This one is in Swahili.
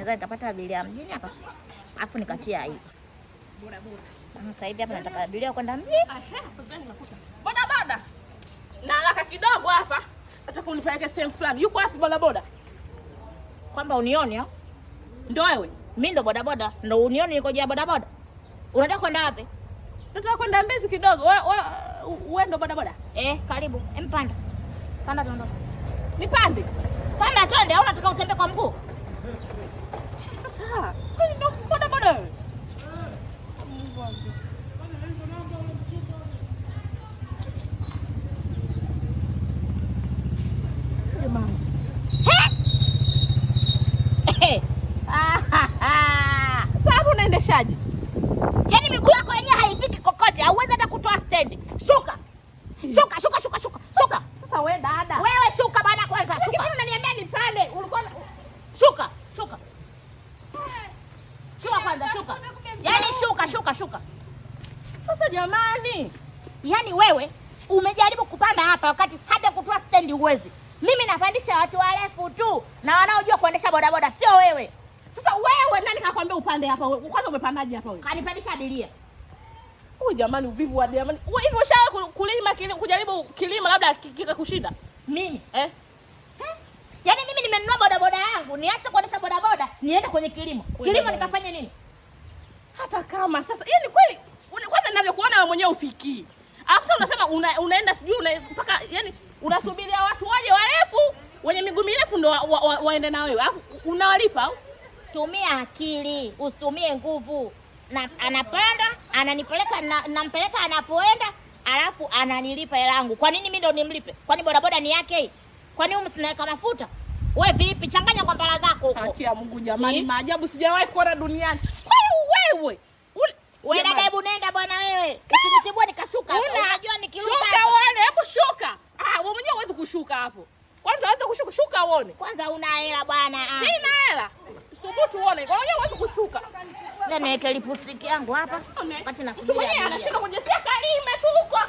Naweza nikapata abiria mjini hapa. Alafu nikatia hii. Boda boda. Sasa hivi hapa nataka abiria kwenda mjini. Boda boda. Na haraka kidogo hapa. Nataka unipeleke sehemu fulani. Yuko wapi boda boda? Kwamba unioni au? Ndio wewe. Mimi ndo boda boda. Ndo unioni niko jia boda boda. Unataka kwenda wapi? Nataka kwenda Mbezi kidogo. Wewe ndo boda boda? Karibu. Mpanda. Panda ndo. Nipande. Panda twende au unataka utembee kwa mguu? Sasa, kwani ndo boda boda? Sasa hapo unaendeshaje? Yaani miguu yako yenyewe haifiki kokote, hauwezi hata kutoa stand. Shuka. Shuka. Sasa wewe dada. Wewe shuka bana kwanza, shuka. Kipi unaniambia nipande? Ulikuwa Shuka. Shuka kwanza, shuka. Yaani shuka. Sasa jamani. Yaani wewe umejaribu kupanda hapa wakati hata kutoa stand huwezi. Mimi napandisha watu warefu tu na wanaojua kuendesha bodaboda, sio wewe. Sasa wewe nani kakwambia upande hapa wewe? Kwanza umepandaje hapa wewe? Kanipandisha abiria. Huyu jamani uvivu wa jamani. Wewe hivyo ushawahi kulima kujaribu kilimo labda kikakushinda? Mimi? Yaani mimi nimenunua bodaboda yangu, niache kuendesha bodaboda, niende kwenye kilimo. Kilimo nikafanye nini? Hata kama sasa, yaani kweli kwanza ninavyokuona wewe mwenyewe ufikii. Alafu sasa unasema unaenda sijui mpaka yani unasubiria watu waje warefu wenye miguu mirefu ndio waende na wewe. Alafu unawalipa au? Tumia akili, usitumie nguvu. Na anapanda, ananipeleka nampeleka anapoenda, alafu ananilipa hela yangu. Kwa nini mimi ndo nimlipe? Kwani bodaboda ni yake hii? Kwani msinaweka mafuta? Wewe vipi? Changanya kwa mbala zako huko. Haki ya Mungu jamani, maajabu sijawahi kuona duniani. Wewe dada, hebu nenda bwana wewe. Usinitibue nikashuka. Unajua nikiruka. Shuka uone, hebu shuka. Wewe mwenyewe huwezi kushuka hapo. Kwanza anza kushuka, shuka uone. Kwanza una hela bwana. Sina hela. Thubutu uone. Kwa hiyo huwezi kushuka. Niweke lipstick yangu hapa. Wakati nasubiri. Mtu mwenyewe anashika kwenye siaka lime tu huko.